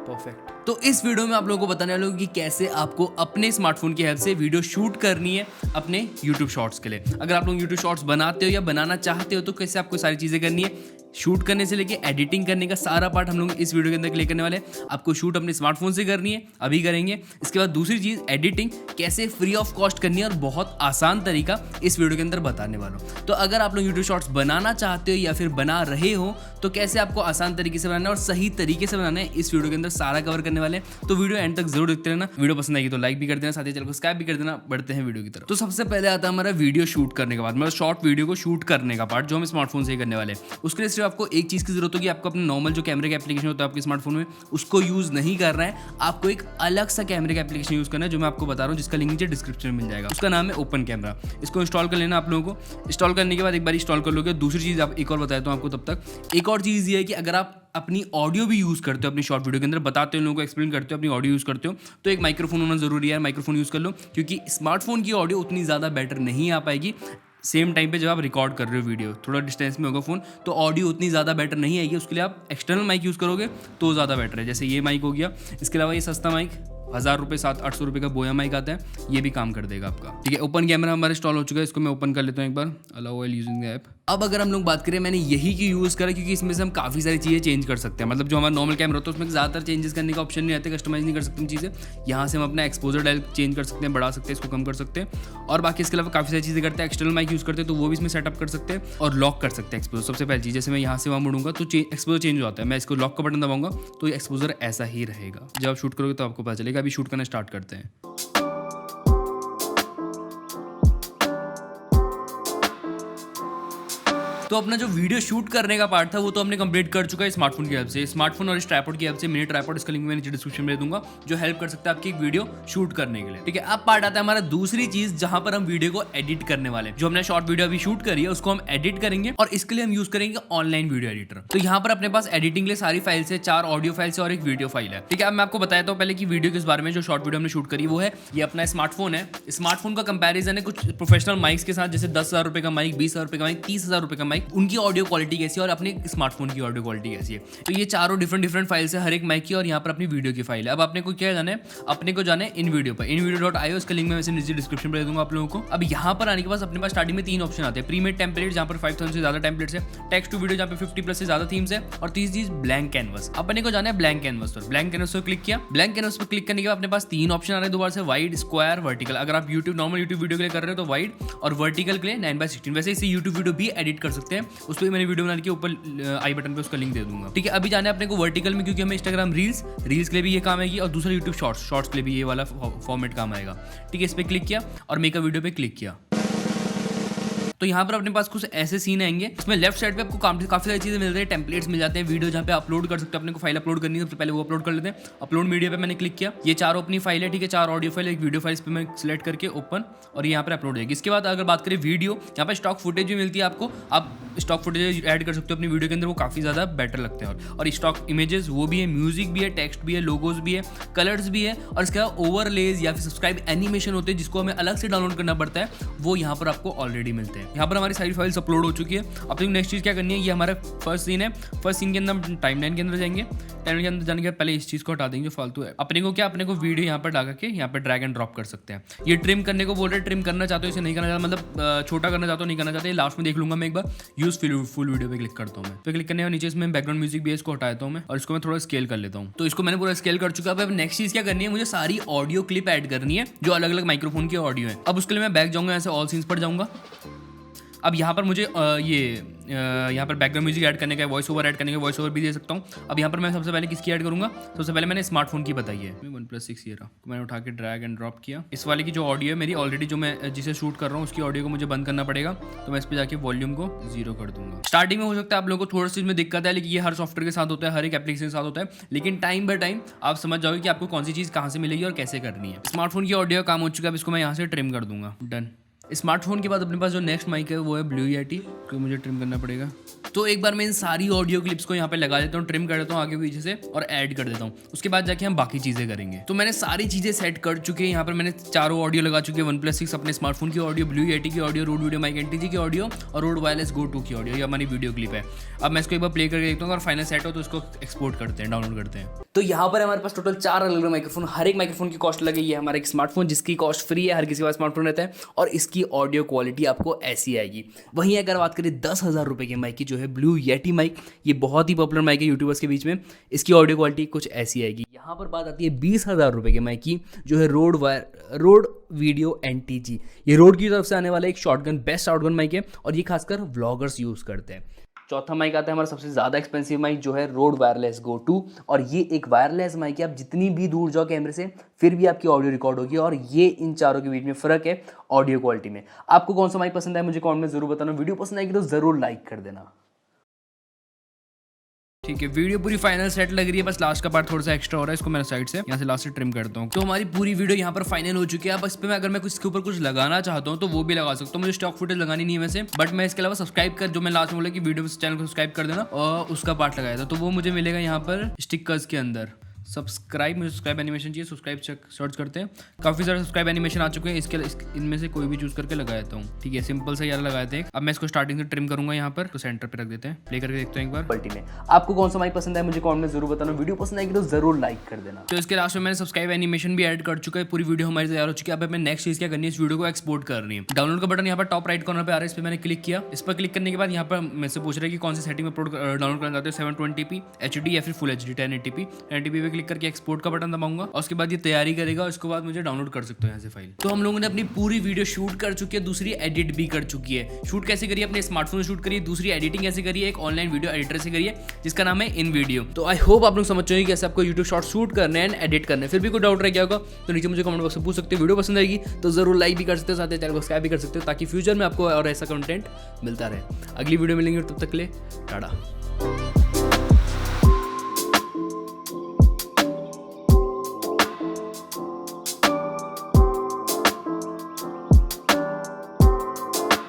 Perfect. तो इस video में आप लोगों को बताने वाला हूँ कि कैसे आपको अपने स्मार्टफोन की हेल्प से वीडियो शूट करनी है अपने YouTube शॉर्ट्स के लिए। अगर आप लोग YouTube शॉर्ट्स बनाते हो या बनाना चाहते हो तो कैसे आपको सारी चीज़ें करनी है, शूट करने से लेके एडिटिंग करने का सारा पार्ट हम लोग इस वीडियो के अंदर क्लियर करने वाले हैं। आपको शूट अपने स्मार्टफोन से करनी है, अभी करेंगे। इसके बाद दूसरी चीज़ एडिटिंग कैसे फ्री ऑफ कॉस्ट करनी है और बहुत आसान तरीका इस वीडियो के अंदर बताने वाला हूँ। तो अगर आप लोग यूट्यूब शॉर्ट्स बनाना चाहते हो या फिर बना रहे हो तो कैसे आपको आसान तरीके से बनाना है और सही तरीके से बनाना है, इस वीडियो के अंदर सारा कवर करने वाले हैं। तो वीडियो एंड तक जरूर देखते रहना। वीडियो पसंद आएगी तो लाइक भी कर देना, साथ ही चैनल को सब्सक्राइब भी कर देना। बढ़ते हैं वीडियो की तरफ। तो सबसे पहले आता है हमारा वीडियो शूट करने के बाद, मतलब शॉर्ट वीडियो को शूट करने का पार्ट जो हम स्मार्टफोन से ही करने वाले हैं। उसके लिए सिर्फ आपको एक चीज़ की जरूरत होगी, आपको अपने नॉर्मल जो कैमरे का एप्लीकेशन होता है आपके स्मार्टफोन में उसको यूज़ नहीं करना है। आपको एक अलग सा कैमरे का एप्लीकेशन यूज़ करना है जो मैं आपको बता रहा हूँ, जिसका लिंक नीचे डिस्क्रिप्शन में मिल जाएगा। उसका नाम है ओपन कैमरा। इसको इंस्टॉल कर लेना आप लोगों को। इंस्टॉल करने के बाद एक बार इंस्टॉल कर लोगे। दूसरी चीज़ आप एक और बताता हूँ आपको तब तक। एक और चीज़ ये है कि अगर आप अपनी ऑडियो भी यूज़ करते हो अपनी शॉर्ट वीडियो के अंदर, बताते हो लोगों को, एक्सप्लेन करते हो, अपनी ऑडियो यूज़ करते हो, तो एक माइक्रोफोन होना जरूरी है। माइक्रोफोन यूज़ कर लो, क्योंकि स्मार्टफोन की ऑडियो उतनी ज़्यादा बेटर नहीं आ पाएगी। सेम टाइम पे जब आप रिकॉर्ड कर रहे हो वीडियो, थोड़ा डिस्टेंस में होगा फ़ोन, तो ऑडियो उतनी ज़्यादा बेटर नहीं आएगी। उसके लिए आप एक्सटर्नल माइक यूज़ करोगे तो ज़्यादा बेटर है। जैसे ये माइक हो गया। इसके अलावा ये सस्ता माइक 1000 रुपये 700-800 रुपये का बोया माइक आता है, ये भी काम कर देगा आपका। ठीक है, ओपन कैमरा हमारा इंस्टॉल हो चुका है। इसको मैं ओपन कर लेता हूँ एक बार। Allow while using the app. अब अगर हम लोग बात करें, मैंने यही की यूज़ करा क्योंकि इसमें से हम काफ़ी सारी चीज़ें चेंज कर सकते हैं। मतलब जो हमारा नॉर्मल कैमरा होता है उसमें ज़्यादातर चेंजेस करने का ऑप्शन नहीं आते, कस्टमाइज नहीं कर सकते हम चीज़ें। यहाँ से हम अपना एक्सपोजर डायल चेंज कर सकते हैं, बढ़ा सकते हैं, इसको कम कर सकते हैं। और बाकी इसके अलावा काफ़ी सारी चीज़ें करते हैं। एक्सटर्नल माइक यूज़ करते हैं तो वो भी इसमें सेटअप कर सकते हैं और लॉक कर सकते हैं एक्सपोजर। सबसे पहली चीज़, जैसे मैं यहाँ से वहाँ मुड़ूंगा तो एक्सपोजर चेंज हो जाता है। मैं इसको लॉक का बटन दबाऊंगा तो एक्सपोजर ऐसा ही रहेगा। जब आप शूट करोगे तो आपको पता चलेगा। अभी शूट करना स्टार्ट करते हैं। तो अपना जो वीडियो शूट करने का पार्ट था वो तो हमने कंप्लीट कर चुका है स्मार्टफोन की हेल्प से। स्मार्टफोन और इस ट्राइपॉड की हेल्प से, मिनी ट्राइपॉड, इसका लिंक मैं नीचे डिस्क्रिप्शन में दे दूंगा, जो हेल्प कर सकता है आपकी एक वीडियो शूट करने के लिए। ठीक है, अब पार्ट आता है हमारा दूसरी चीज जहां पर हम वीडियो को एडिट करने वाले हैं। जो हमने शॉर्ट वीडियो अभी शूट करी है उसको हम एडिट करेंगे और इसके लिए हम यूज करेंगे ऑनलाइन वीडियो एडिटर। तो यहाँ पर अपने पास एडिटिंग के लिए सारी फाइल्स है, 4 ऑडियो फाइल्स और एक वीडियो फाइल है। ठीक है, अब मैं आपको बताया था पहले की वीडियो किस बारे में। जो शॉर्ट वीडियो हमने शूट करी वो है ये अपना स्मार्टफोन है। स्मार्टफोन का कंपैरिजन है कुछ प्रोफेशनल माइक्स के साथ, जैसे 10,000 रुपए का माइक, 20,000 रुपए का माइक, 30,000 रुपए का माइक, उनकी ऑडियो क्वालिटी कैसी है और अपने स्मार्टफोन की ऑडियो क्वालिटी कैसी है। तो ये चारों डिफरेंट फाइल्स है हर एक माइक की, और यहाँ पर अपनी वीडियो की फाइल है। अब आपने को क्या जाना है, अपने को जाना है इन वीडियो पर, invideo.io। इसका लिंक मैं वैसे नीचे डिस्क्रिप्शन में दे दूंगा आप लोगों को। अब यहाँ पर आने के बाद अपने पास स्टार्टिंग में 3 ऑप्शन आते हैं। प्रीमेड टेम्पलेट, जहाँ पर 5000 से ज्यादा टेम्पलेट्स है। टेक्स्ट टू वीडियो, जहाँ पे 50+ से ज्यादा थीम्स है। और तीसरी चीज ब्लैंक कैनवस। अपने को जाना है ब्लैंक कैनवस पर। ब्लैंक कैनवस पर क्लिक किया। ब्लैंक कैनवस पर क्लिक करने के बाद अपने पास 3 ऑप्शन आ रहे हैं दोबारा से, वाइड, स्क्वायर, वर्टिकल। अगर आप नॉर्मल यूट्यूब वीडियो के लिए कर रहे हो तो वाइड, और वर्टिकल के लिए 9:16। वैसे इसे यूट्यूब वीडियो भी एडिट कर सकते हैं। उस पर मैंने वीडियो बना के ऊपर आई बटन पे उसका लिंक दे दूंगा। ठीक है, अभी जाना है अपने को वर्टिकल में, क्योंकि हमें इंस्टाग्राम रील्स के लिए भी ये काम आएगी और दूसरा यूट्यूब शॉर्ट्स के लिए भी ये वाला फॉर्मेट काम आएगा। ठीक है, इस पर क्लिक किया और मेक अ वीडियो पे क्लिक किया। तो यहाँ पर अपने पास कुछ ऐसे सीन आएंगे। इसमें लेफ्ट साइड पे आपको काफी सारी चीजें मिल रही है, टेम्पलेट्स मिल जाते हैं, वीडियो जहाँ पे अपलोड कर सकते हैं। अपने को फाइल अपलोड करनी है, सबसे पहले वो अपलोड कर लेते हैं। अपलोड मीडिया पे मैंने क्लिक किया। ये 4 अपनी फाइल है। ठीक है, 4 ऑडियो फाइल, एक वीडियो फाइल, इस पर मैं सिलेक्ट करके ओपन, और यहाँ पर अपलोड होगी। इसके बाद अगर बात करें वीडियो, यहाँ पर स्टॉक फुटेज भी मिलती है आपको। आप स्टॉक फुटेज ऐड कर सकते हो अपनी वीडियो के अंदर, वो काफ़ी ज़्यादा बेटर लगते हैं। और स्टॉक इमेजेस वो भी है, म्यूजिक भी है, टेक्स्ट भी है, लोगोज भी है, कलर्स भी है, और इसके बाद ओवरलेज या फिर सब्सक्राइब एनिमेशन होते हैं जिसको हमें अलग से डाउनलोड करना पड़ता है, वो यहाँ पर आपको ऑलरेडी मिलते हैं। यहाँ पर हमारी सारी फाइल्स अपलोड हो चुकी है। अब तो नेक्स्ट चीज़ क्या करनी है, ये हमारा फर्स्ट सीन है। फर्स्ट सीन के अंदर हम टाइमलाइन के अंदर जाएंगे। टाइमलाइन के अंदर जाने के पहले इस चीज़ को हटा देंगे जो फालतू है। अपने को वीडियो यहाँ पर डाल के यहाँ पर ड्रैग एंड ड्रॉप कर सकते हैं। ये ट्रिम करने को बोल रहे हैं, ट्रिम करना चाहते हो, इसे नहीं करना चाहते, मतलब छोटा करना चाहते हो, नहीं करना चाहते, लास्ट में देख लूंगा मैं एक बार। यूज फुल वीडियो पे क्लिक करता हूँ मैं। तो क्लिक करने के नीचे इसमें बैकग्राउंड म्यूजिक भी है, इसको हटा देता हूँ मैं, और इसको मैं थोड़ा स्केल कर लेता हूँ। तो इसको मैंने पूरा स्केल कर चुका है। अब नेक्स्ट चीज़ क्या करनी है, मुझे सारी ऑडियो क्लिप ऐड करनी है जो अलग अलग माइक्रोफोन की ऑडियो है। अब उसके लिए मैं बैक जाऊँगा, ऐसे ऑल सीन्स पर जाऊँगा। अब यहाँ पर मुझे यहाँ पर बैकग्राउंड म्यूजिक ऐड करने का, वॉइस ओवर ऐड करने का, वॉइस ओवर भी दे सकता हूँ। अब यहाँ पर मैं सबसे पहले किसकी ऐड करूँगा, सबसे पहले मैंने स्मार्टफोन की बताई है, OnePlus 6 ये रहा। तो मैंने उठा के ड्रैग एंड ड्रॉप किया। इस वाले की जो ऑडियो है मेरी ऑलरेडी, जो मैं जिसे शूट कर रहा हूँ उसकी ऑडियो को मुझे बंद करना पड़ेगा। तो मैं इस पर जाके वॉल्यूम को 0 कर दूंगा। स्टार्टिंग में हो सकता है आप लोगों को थोड़ा सी इसमें दिक्कत है, लेकिन ये हर सॉफ्टवेयर के साथ होता है, हर एक एप्लीकेशन के साथ होता है। लेकिन टाइम बाय टाइम आप समझ जाओगे कि आपको कौन सी चीज़ कहाँ से मिलेगी और कैसे करनी है। स्मार्टफोन की ऑडियो काम हो चुका है। अब इसको मैं यहाँ से ट्रिम कर दूंगा। डन। स्मार्टफोन के बाद अपने पास जो नेक्स्ट माइक है वो है ब्लू येटी, तो मुझे ट्रिम करना पड़ेगा। तो एक बार मैं इन सारी ऑडियो क्लिप्स को यहाँ पे लगा देता हूँ, ट्रिम कर देता हूँ आगे पीछे से और ऐड कर देता हूँ। उसके बाद जाके हम बाकी चीज़ें करेंगे। तो मैंने सारी चीज़ें सेट कर चुके हैं। यहाँ पर मैंने चारों ऑडियो लगा चुके हैं, OnePlus 6 अपने स्मार्टफोन की ऑडियो, ब्लू येटी की audio, Rode video mic NTG की ऑडियो और रोड वायरलेस गो 2 की ऑडियो। ये हमारी वीडियो क्लिप है। अब मैं इसको एक बार प्ले करके देखता हूँ, अगर फाइनल सेट हो तो इसको एक्सपोर्ट करते हैं, डाउनलोड करते हैं। तो यहाँ पर हमारे पास टोटल 4 अलग अलग माइक्रोफोन, हर एक माइक्रोफोन की कॉस्ट लगी है। हमारा एक स्मार्टफोन जिसकी कॉस्ट फ्री है, हर किसी का स्मार्टफोन रहता है और इसकी ऑडियो क्वालिटी आपको ऐसी आएगी। वहीं अगर बात करें 10,000 रुपये के माइक की, जो है ब्लू येटी माइक, ये बहुत ही पॉपुलर माइक है यूट्यूबर्स के बीच में, इसकी ऑडियो क्वालिटी कुछ ऐसी आएगी। यहाँ पर बात आती है 20,000 रुपये के माइक की, जो है रोड वीडियो NTG। ये रोड की तरफ से आने वाला एक शॉटगन, बेस्ट शॉटगन माइक है और ये खासकर व्लॉगर्स यूज़ करते हैं। चौथा माइक आता है हमारा सबसे ज़्यादा एक्सपेंसिव माइक, जो है रोड वायरलेस गो 2, और ये एक वायरलेस माइक है। आप जितनी भी दूर जाओ कैमरे से फिर भी आपकी ऑडियो रिकॉर्ड होगी और ये इन चारों के बीच में फ़र्क है ऑडियो क्वालिटी में। आपको कौन सा माइक पसंद है मुझे कमेंट में ज़रूर बताना। वीडियो पसंद आएगी तो ज़रूर लाइक कर देना। ठीक है, वीडियो पूरी फाइनल सेट लग रही है, बस लास्ट का पार्ट थोड़ा सा एक्स्ट्रा हो रहा है, इसको मैं साइड से यहाँ से लास्ट से ट्रिम करता हूँ। तो हमारी पूरी वीडियो यहाँ पर फाइनल हो चुकी है। अब इस पे अगर मैं इसके ऊपर कुछ लगाना चाहता हूँ तो वो भी लगा सकता हूँ। मुझे स्टॉक फुटेज लगानी नहीं है वैसे, बट मैं इसके अलावा सब्सक्राइब कर, जो मैं लास्ट में बोला कि वीडियो चैनल को सब्सक्राइब कर देना और उसका पार्ट लगाया था, तो वो मुझे मिलेगा यहाँ पर स्टिकर्स के अंदर। सब्सक्राइब, मुझे सब्सक्राइब एनिमेशन चाहिए, सब्सक्राइब सर्च करते हैं। काफ़ी सारे सब्सक्राइब एनिमेशन आ चुके हैं, इनमें से कोई भी चूज करके लगा देता हूँ। ठीक है, सिंपल सा यार लगाए थे। अब मैं इसको स्टार्टिंग से ट्रिम करूंगा यहाँ पर, तो सेंटर पे रख देते हैं। प्ले करके देखते हैं एक बार। क्वालिटी में आपको कौन सा माइक पसंद है मुझे कमेंट में जरूर बताना। वीडियो पसंद आएगी तो जरूर लाइक कर देना। तो इसके लास्ट में मैंने सब्सक्राइब एनिमेशन भी ऐड कर चुका है। पूरी वीडियो हमारी तैयार हो चुकी है। अब हमें नेक्स्ट चीज क्या करनी है, इस वीडियो को एक्सपोर्ट करनी है। डाउनलोड का बटन यहाँ पर टॉप राइट कॉर्नर पे आ रहा है, इस पर मैंने क्लिक किया। इस पर क्लिक करने के बाद यहाँ पर मेरे से पूछ रहा है कि कौन सी सेटिंग में डाउनलोड करना चाहते हो, 720p HD या फिर फुल HD 1080p। 1080p पे क्लिक करके एक्सपोर्ट का बटन दबाऊंगा और उसके बाद ये तैयारी करेगा। उसके बाद मुझे डाउनलोड कर सकते हो यहाँ से फाइल। तो हम लोगों ने अपनी पूरी वीडियो शूट कर चुकी है, दूसरी एडिट भी कर चुकी है। शूट कैसे करिए, अपने स्मार्टफोन से शूट करिए। दूसरी एडिटिंग कैसे करिए, एक ऑनलाइन वीडियो एडिटर से करिए जिसका नाम है InVideo। तो आई होप आप लोग समझ चुके कि कैसे आपको यूट्यूब शॉर्ट शूट करने एंड एडिट करने। फिर भी कोई डाउट रह गया होगा तो नीचे मुझे कमेंट बॉक्स में पूछ सकते हो। वीडियो पसंद आएगी तो जरूर लाइक भी कर सकते हो, साथ ही चैनल को सब्सक्राइब भी कर सकते हो ताकि फ्यूचर में आपको और ऐसा कंटेंट मिलता रहे। अगली वीडियो मिलेंगे, तब तक के लिए टाटा।